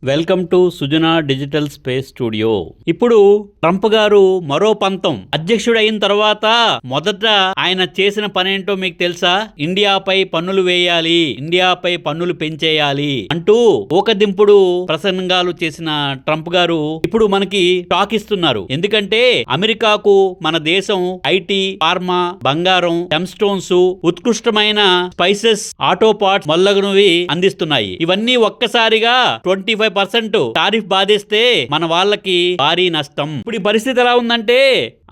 Welcome to Sujana digital space studio. ఇప్పుడు Trump గారు మరో పంతం అధ్యక్షుడు అయిన తర్వాత మొదట ఆయన చేసిన పనేంటో మీకు తెలుసా? ఇండియాపై పన్నులు వేయాలి, ఇండియాపై పన్నులు పెంచేయాలి అంటూ ఊకదింపుడు ప్రసంగాలు చేసిన ట్రంప్ గారు ఇప్పుడు మనకి షాక్ ఇస్తున్నారు. ఎందుకంటే అమెరికాకు మన దేశం ఐటీ, ఫార్మా, బంగారం, జెమ్ స్టోన్స్, ఉత్కృష్టమైన స్పైసెస్, ఆటో పార్ట్స్ మొదలగునవి అందిస్తున్నాయి. ఇవన్నీ ఒక్కసారిగా 25% టారిఫ్ బాధిస్తే మన వాళ్ళకి భారీ నష్టం. ఇప్పుడు ఈ పరిస్థితి ఎలా ఉందంటే,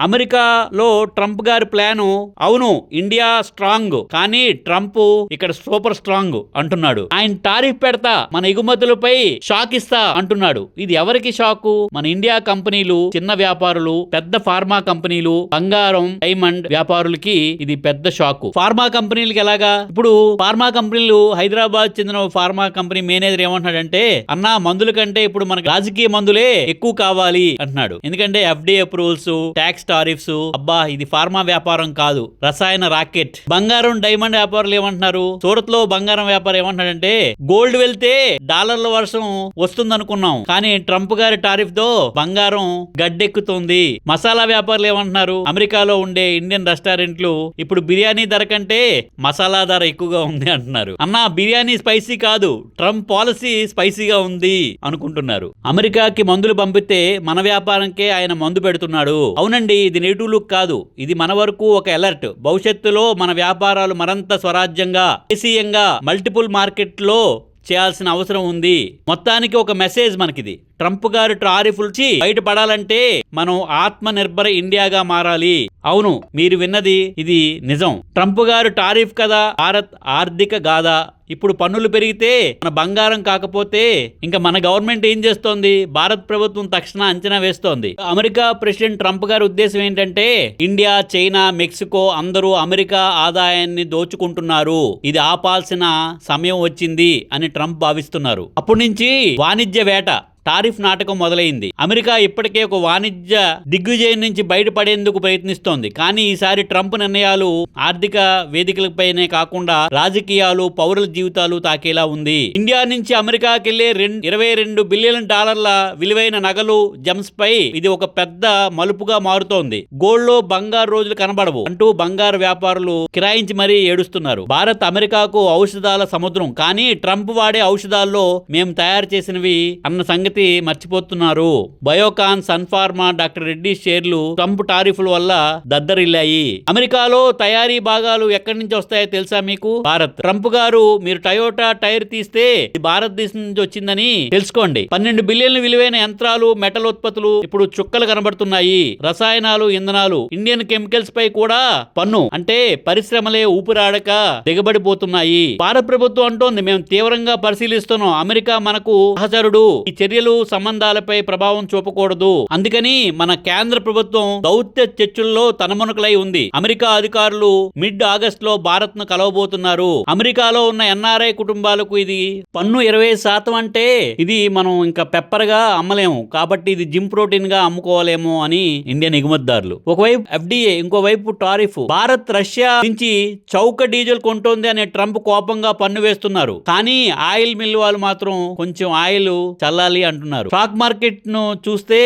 అమెరికాలో ట్రంప్ గారి ప్లాను, అవును ఇండియా స్ట్రాంగ్, కానీ ట్రంప్ ఇక్కడ సూపర్ స్ట్రాంగ్ అంటున్నాడు. ఆయన టారిఫ్ పెడతా, మన ఎగుమతులపై షాక్ ఇస్తా అంటున్నాడు. ఇది ఎవరికి షాకు? మన ఇండియా కంపెనీలు, చిన్న వ్యాపారులు, పెద్ద ఫార్మా కంపెనీలు, బంగారం, డైమండ్ వ్యాపారులకి ఇది పెద్ద షాకు. ఫార్మా కంపెనీలకి ఎలాగా? ఇప్పుడు ఫార్మా కంపెనీలు, హైదరాబాద్ చెందిన ఫార్మా కంపెనీ మేనేజర్ ఏమంటున్నాడంటే, అన్నా మందుల కంటే ఇప్పుడు మనకు రాజకీయ మందులే ఎక్కువ కావాలి అంటున్నాడు. ఎందుకంటే ఎఫ్డీఏ అప్రూవల్స్, ట్యాక్స్ టారిఫ్స్, అబ్బా ఇది ఫార్మా వ్యాపారం కాదు, రసాయన రాకెట్. బంగారం, డైమండ్ వ్యాపారులు ఏమంటున్నారు? సూరత్ లో బంగారం వ్యాపారం ఏమంటున్నాడంటే, గోల్డ్ వెళ్తే డాలర్ల వర్షం వస్తుందనుకున్నాం, కానీ ట్రంప్ గారి టారిఫ్ తో బంగారం గడ్డెక్కుతుంది. మసాలా వ్యాపారులు ఏమంటున్నారు? అమెరికాలో ఉండే ఇండియన్ రెస్టారెంట్లు ఇప్పుడు బిర్యానీ ధర కంటే మసాలా ధర ఎక్కువగా ఉంది అంటున్నారు. అన్నా బిర్యానీ స్పైసీ కాదు, ట్రంప్ పాలసీ స్పైసీగా ఉంది అనుకుంటున్నారు. అమెరికాకి మందులు పంపితే మన వ్యాపారంకే ఆయన మందు పెడుతున్నాడు. అవునండి, ఇది నెగిటివ్ లుక్ కాదు, ఇది మన వరకు ఒక అలర్ట్. భవిష్యత్తులో మన వ్యాపారాలు మరింత స్వరాజ్యంగా, దేశీయంగా, మల్టిపుల్ మార్కెట్ లో చేయాల్సిన అవసరం ఉంది. మొత్తానికి ఒక మెసేజ్ మనకిది. ట్రంప్ గారు టారిఫ్లు బయటపడాలంటే మనం ఆత్మ నిర్భర ఇండియాగా మారాలి. అవును, మీరు విన్నది ఇది నిజం. ట్రంప్ గారు టారిఫ్ కదా భారత్ ఆర్థిక గాథ. ఇప్పుడు పన్నులు పెరిగితే మన బంగారం కాకపోతే ఇంకా మన గవర్నమెంట్ ఏం చేస్తోంది? భారత్ ప్రభుత్వం తక్షణ అంచనా వేస్తోంది. అమెరికా ప్రెసిడెంట్ ట్రంప్ గారి ఉద్దేశం ఏంటంటే, ఇండియా, చైనా, మెక్సికో అందరూ అమెరికా ఆదాయాన్ని దోచుకుంటున్నారు, ఇది ఆపాల్సిన సమయం వచ్చింది అని ట్రంప్ భావిస్తున్నారు. అప్పటి నుంచి వాణిజ్య వేట, టారిఫ్ నాటకం మొదలైంది. అమెరికా ఇప్పటికే ఒక వాణిజ్య దిగ్విజయం నుంచి బయటపడేందుకు ప్రయత్నిస్తోంది. కానీ ఈసారి ట్రంప్ నిర్ణయాలు ఆర్థిక వేదికలపైనే కాకుండా రాజకీయాలు, పౌరుల జీవితాలు తాకేలా ఉంది. ఇండియా నుంచి అమెరికాకి వెళ్లే 22 బిలియన్ డాలర్ల విలువైన నగలు, జెమ్స్ పై ఇది ఒక పెద్ద మలుపుగా మారుతోంది. గోల్డ్ లో బంగారు రోజులు కనబడవు అంటూ బంగారు వ్యాపారులు కిరాయించి మరీ ఏడుస్తున్నారు. భారత్ అమెరికాకు ఔషధాల సముద్రం, కానీ ట్రంప్ వాడే ఔషధాల్లో మేము తయారు చేసినవి అన్న సంగతి మర్చిపోతున్నారు. బయోకాన్, సన్ఫార్మా, డాక్టర్ రెడ్డి షేర్లు ట్రంప్ టారిఫ్ల వల్ల దద్దరిల్లాయి. అమెరికాలో తయారీ భాగాలు ఎక్కడి నుంచి వస్తాయో తెలుసా మీకు? భారత్. ట్రంప్ గారు, మీరు టయోటా టైర్ తీస్తే భారతదేశం నుంచి వచ్చిందని తెలుసుకోండి. 12 బిలియన్ల విలువైన యంత్రాలు, మెటల్ ఉత్పత్తులు ఇప్పుడు చుక్కలు కనబడుతున్నాయి. రసాయనాలు, ఇంధనాలు, ఇండియన్ కెమికల్స్ పై కూడా పన్ను, అంటే పరిశ్రమలే ఊపిరాడక దిగబడిపోతున్నాయి. భారత ప్రభుత్వం అంటోంది, మేము తీవ్రంగా పరిశీలిస్తున్నాం, అమెరికా మనకు సహచరుడు, ఈ చర్యలు సంబంధాలపై ప్రభావం చూపకూడదు. అందుకని మన కేంద్ర ప్రభుత్వం దౌత్య చర్చల్లో తనమునకలై ఉంది. అమెరికా అధికారులు మిడ్ ఆగస్ట్ లో భారత్ ను కలవబోతున్నారు. అమెరికాలో ఉన్న ఎన్ఆర్ఐ కుటుంబాలకు ఇది పన్ను 20% అంటే ఇది మనం ఇంకా పెప్పర్ గా అమ్మలేము, కాబట్టి ఇది జిమ్ ప్రోటీన్ గా అమ్ముకోవాలేమో అని ఇండియన్ ఎగుమతిదారులు. ఒకవైపు ఎఫ్డీఏ, ఇంకోవైపు టారిఫ్. భారత్ రష్యా నుంచి చౌక డీజిల్ కొంటోంది అనే ట్రంప్ కోపంగా పన్ను వేస్తున్నారు. కానీ ఆయిల్ మిల్ వాళ్ళు మాత్రం కొంచెం ఆయిల్ చల్లాలి అంటున్నారు. స్టాక్ మార్కెట్ ను చూస్తే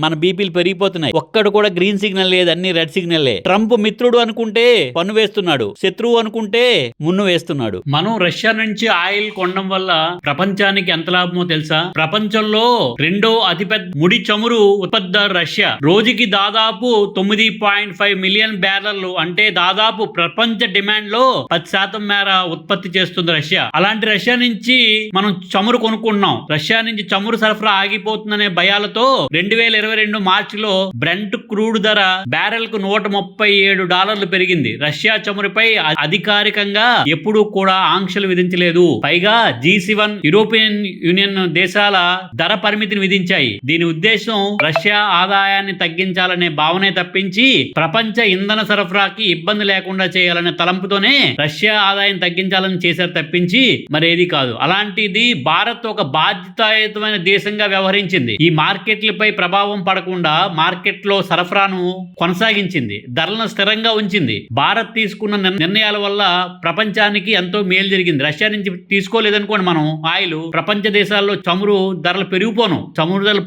మన బీపీలు పెరిగిపోతున్నాయి. ఒక్కడు కూడా గ్రీన్ సిగ్నల్ లేదు, అన్ని రెడ్ సిగ్నలే. ట్రంప్ మిత్రుడు అనుకుంటే పన్ను వేస్తున్నాడు, శత్రువు అనుకుంటే మున్ను వేస్తున్నాడు. మనం రష్యా నుంచి ఆయిల్ కొనడం వల్ల ప్రపంచానికి ఎంత లాభమో తెలుసా? ప్రపంచంలో రెండో అతిపెద్ద ముడి చమురు ఉత్పత్తిదారు రష్యా. రోజుకి దాదాపు 9.5 మిలియన్ బ్యారెల్లు, అంటే దాదాపు ప్రపంచ డిమాండ్ లో 10% మేర ఉత్పత్తి చేస్తుంది రష్యా. అలాంటి రష్యా నుంచి మనం చమురు కొనుక్కున్నాం. రష్యా నుంచి చమురు సరఫరా ఆగిపోతుందనే భయాలతో 2022 మార్చిలో బ్రెంట్ క్రూడ్ ధర బ్యారెల్ కు $137 పెరిగింది. రష్యా చమురుపై అధికారికంగా ఎప్పుడూ కూడా ఆంక్షలు విధించలేదు. పైగా G7 యూరోపియన్ యూనియన్ దేశాల ధర పరిమితిని విధించాయి. దీని ఉద్దేశం రష్యా ఆదాయాన్ని తగ్గించాలనే భావనే తప్పించి ప్రపంచ ఇంధన సరఫరాకి ఇబ్బంది లేకుండా చేయాలనే తలంపుతోనే రష్యా ఆదాయం తగ్గించాలని చేశారు తప్పించి మరేది కాదు. అలాంటిది భారత్ ఒక బాధ్యతాయుతమైన దేశం దేశంగా వ్యవహరించింది. ఈ మార్కెట్లపై ప్రభావం పడకుండా మార్కెట్లో సరఫరాను కొనసాగించింది, ధరలను స్థిరంగా ఉంచింది. భారత్ తీసుకున్న నిర్ణయాల వల్ల ప్రపంచానికి ఎంతో మేలు జరిగింది. రష్యా నుంచి తీసుకోలేదనుకోండి మనం ఆయిల్, ప్రపంచ దేశాల్లో చమురు ధరలు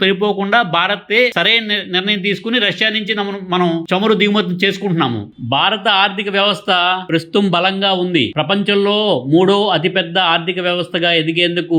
పెరిగిపోకుండా భారతే సరైన నిర్ణయం తీసుకుని రష్యా నుంచి మనం చమురు దిగుమతి చేసుకుంటున్నాము. భారత ఆర్థిక వ్యవస్థ ప్రస్తుతం బలంగా ఉంది. ప్రపంచంలో 3వ అతిపెద్ద ఆర్థిక వ్యవస్థగా ఎదిగేందుకు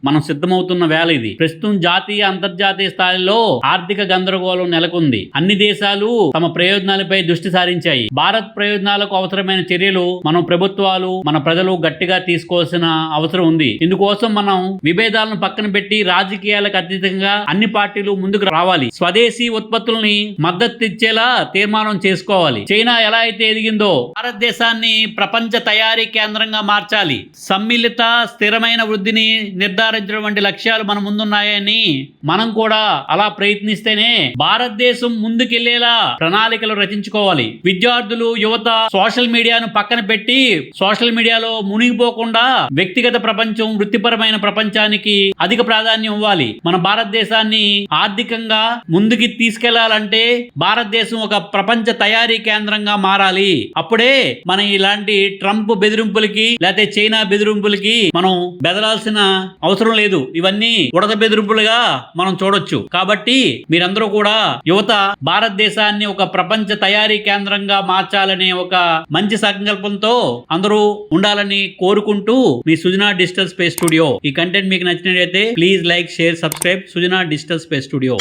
మనం సిద్ధమవుతున్న వేళ ఇది. ప్రస్తుతం జాతీయ అంతర్జాతీయ స్థాయిలో ఆర్థిక గందరగోళం నెలకొంది. అన్ని దేశాలు తమ ప్రయోజనాలపై దృష్టి సారించాయి. భారత్ ప్రయోజనాలకు అవసరమైన చర్యలు మన ప్రభుత్వాలు, మన ప్రజలు గట్టిగా తీసుకోవాల్సిన అవసరం ఉంది. ఇందుకోసం మనం విభేదాలను పక్కన పెట్టి రాజకీయాలకు అతీతంగా అన్ని పార్టీలు ముందుకు రావాలి. స్వదేశీ ఉత్పత్తుల్ని మద్దతు ఇచ్చేలా తీర్మానం చేసుకోవాలి. చైనా ఎలా అయితే ఎదిగిందో భారతదేశాన్ని ప్రపంచ తయారీ కేంద్రంగా మార్చాలి. సమ్మిళిత స్థిరమైన వృద్ధిని నిర్ధారించడం వంటి లక్ష్యాలు మన ముందున్నాయని మనం కూడా అలా ప్రయత్నిస్తేనే భారతదేశం ముందుకెళ్లేలా ప్రణాళికలు రచించుకోవాలి. విద్యార్థులు, యువత సోషల్ మీడియాను పక్కన పెట్టి సోషల్ మీడియాలో మునిగిపోకుండా వ్యక్తిగత ప్రపంచం, వృత్తిపరమైన ప్రపంచానికి అధిక ప్రాధాన్యం ఇవ్వాలి. మన భారతదేశాన్ని ఆర్థికంగా ముందుకి తీసుకెళ్లాలంటే భారతదేశం ఒక ప్రపంచ తయారీ కేంద్రంగా మారాలి. అప్పుడే మనం ఇలాంటి ట్రంప్ బెదిరింపులకి లేకపోతే చైనా బెదిరింపులకి మనం బెదరాల్సిన అవసరం లేదు. ఇవన్నీ ఉడత బెదిరింపులుగా మనం చూడొచ్చు. కాబట్టి మీరందరూ కూడా యువత భారతదేశాన్ని ఒక ప్రపంచ తయారీ కేంద్రంగా మార్చాలనే ఒక మంచి సంకల్పంతో అందరూ ఉండాలని కోరుకుంటూ మీ సుజనా డిజిటల్ స్పేస్ స్టూడియో. ఈ కంటెంట్ మీకు నచ్చినట్లయితే please like, share, subscribe Sujana digital space studio.